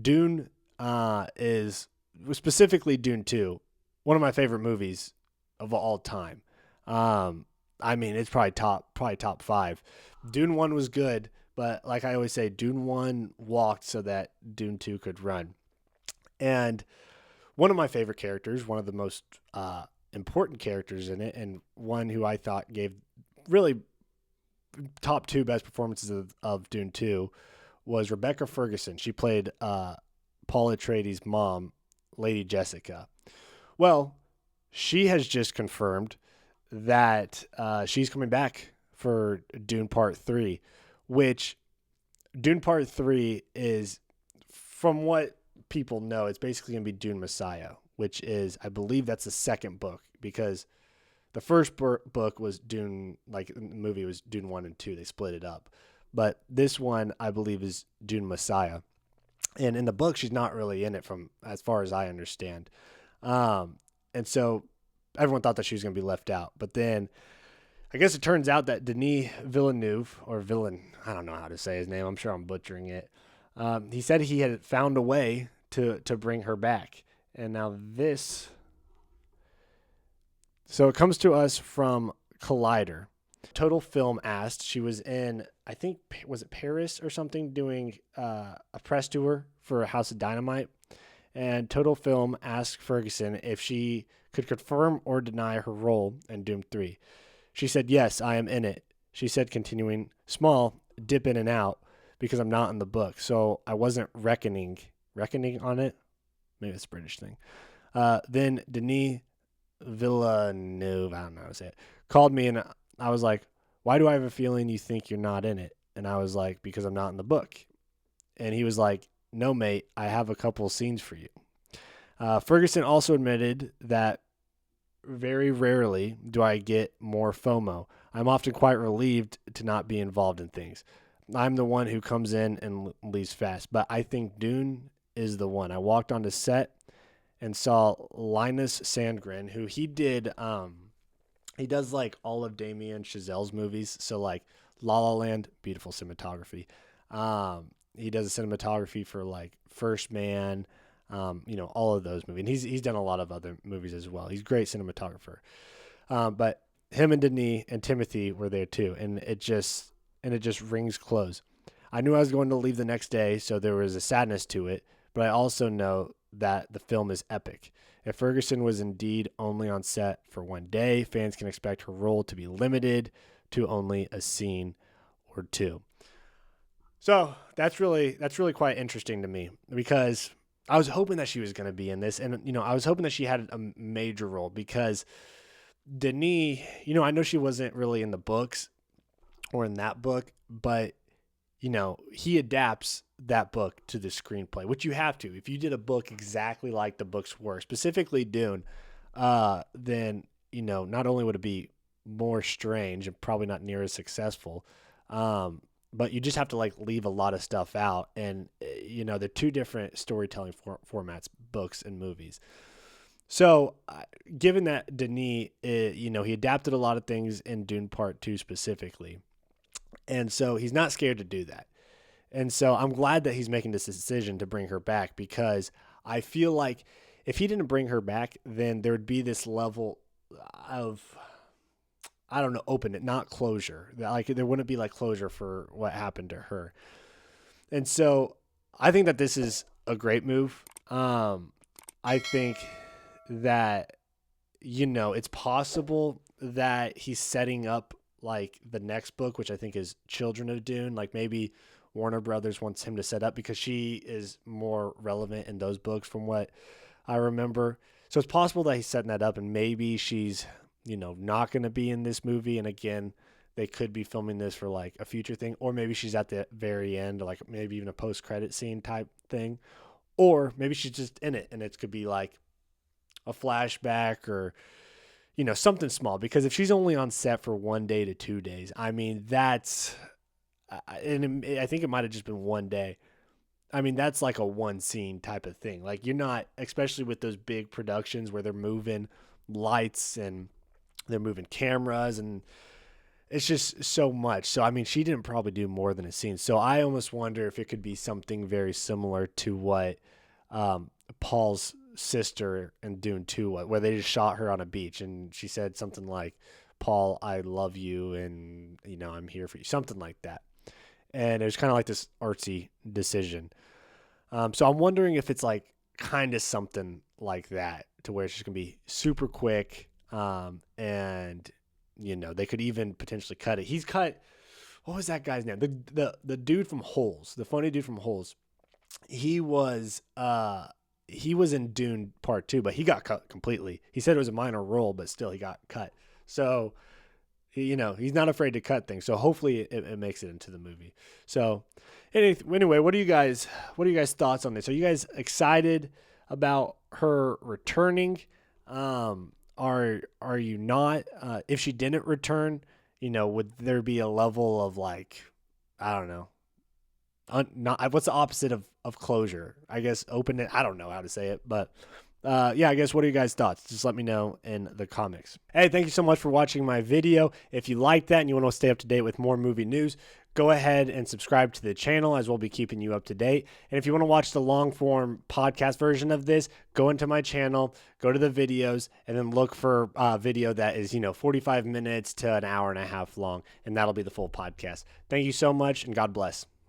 Dune is specifically Dune 2, one of my favorite movies of all time. I mean, it's probably top five. Dune 1 was good, but like I always say, Dune 1 walked so that Dune 2 could run. And one of my favorite characters, one of the most important characters in it, and one who I thought gave really top two best performances of Dune 2 was Rebecca Ferguson. She played Paul Atreides' mom, Lady Jessica. Well, she has just confirmed that she's coming back for Dune Part 3, which Dune Part 3 is, from what people know, it's basically going to be Dune Messiah, which is, I believe that's the second book, because the first book was Dune, like the movie was Dune 1 and 2. They split it up. But this one, I believe, is Dune Messiah. And in the book, she's not really in it from as far as I understand. And so everyone thought that she was going to be left out. But then I guess it turns out that Denis Villeneuve, or Villan, I don't know how to say his name. I'm sure I'm butchering it. He said he had found a way to bring her back. And now this. So it comes to us from Collider. Total Film asked, she was in, I think, was it Paris or something, doing a press tour for House of Dynamite. And Total Film asked Ferguson if she could confirm or deny her role in Doom 3. She said, "Yes, I am in it." She said, continuing, "Small, dip in and out, because I'm not in the book. So I wasn't reckoning on it." Maybe it's a British thing. Then Denis Villeneuve, I don't know how to say it, called me, and I was like, "Why do I have a feeling you think you're not in it?" And I was like, "Because I'm not in the book." And he was like, "No, mate, I have a couple scenes for you." Ferguson also admitted that very rarely do I get more FOMO. I'm often quite relieved to not be involved in things. I'm the one who comes in and leaves fast, but I think Dune is the one. I walked onto set and saw Linus Sandgren, who he does like all of Damien Chazelle's movies. So like La La Land, beautiful cinematography. He does the cinematography for like First Man, all of those movies. And he's done a lot of other movies as well. He's a great cinematographer. But him and Denis and Timothy were there too, and it just rings close. I knew I was going to leave the next day, so there was a sadness to it, but I also know that the film is epic. If Ferguson was indeed only on set for one day, fans can expect her role to be limited to only a scene or two. So that's really quite interesting to me, because I was hoping that she was going to be in this, and I was hoping that she had a major role, because Denis, I know she wasn't really in the books or in that book, but he adapts that book to the screenplay, which you have to. If you did a book exactly like the books were, specifically Dune, then not only would it be more strange and probably not near as successful, but you just have to like leave a lot of stuff out, and they're two different storytelling formats, books and movies. So, given that Denis, he adapted a lot of things in Dune Part 2 specifically, and so he's not scared to do that. And so I'm glad that he's making this decision to bring her back, because I feel like if he didn't bring her back, then there would be this level of, I don't know, openness, not closure. Like there wouldn't be like closure for what happened to her. And so I think that this is a great move. I think that, it's possible that he's setting up like the next book, which I think is Children of Dune. Like maybe Warner Brothers wants him to set up, because she is more relevant in those books from what I remember. So it's possible that he's setting that up, and maybe she's, not going to be in this movie. And again, they could be filming this for like a future thing, or maybe she's at the very end, like maybe even a post-credit scene type thing, or maybe she's just in it and it could be like a flashback or, something small. Because if she's only on set for 1 day to 2 days, I mean, that's, and I think it might have just been 1 day. I mean, that's like a one scene type of thing. Like you're not, especially with those big productions where they're moving lights and they're moving cameras, and it's just so much. So I mean, she didn't probably do more than a scene. So I almost wonder if it could be something very similar to what Paul's sister in Dune 2 was, where they just shot her on a beach and she said something like, "Paul, I love you, and I'm here for you," something like that. And it was kind of like this artsy decision. So I'm wondering if it's like kind of something like that, to where it's just gonna be super quick, and they could even potentially cut it. He's cut. What was that guy's name? The dude from Holes, the funny dude from Holes. He was in Dune Part 2, but he got cut completely. He said it was a minor role, but still he got cut. So he's not afraid to cut things. So hopefully it makes it into the movie. So anyway, what are you guys thoughts on this? Are you guys excited about her returning? Are you not? If she didn't return, would there be a level of like, I don't know, not what's the opposite of closure? I guess open it. I don't know how to say it, but yeah, I guess what are you guys' thoughts? Just let me know in the comics. Hey, thank you so much for watching my video. If you like that and you want to stay up to date with more movie news, go ahead and subscribe to the channel, as we'll be keeping you up to date. And if you want to watch the long form podcast version of this, go into my channel, go to the videos, and then look for a video that is 45 minutes to an hour and a half long, and that'll be the full podcast. Thank you so much, and God bless.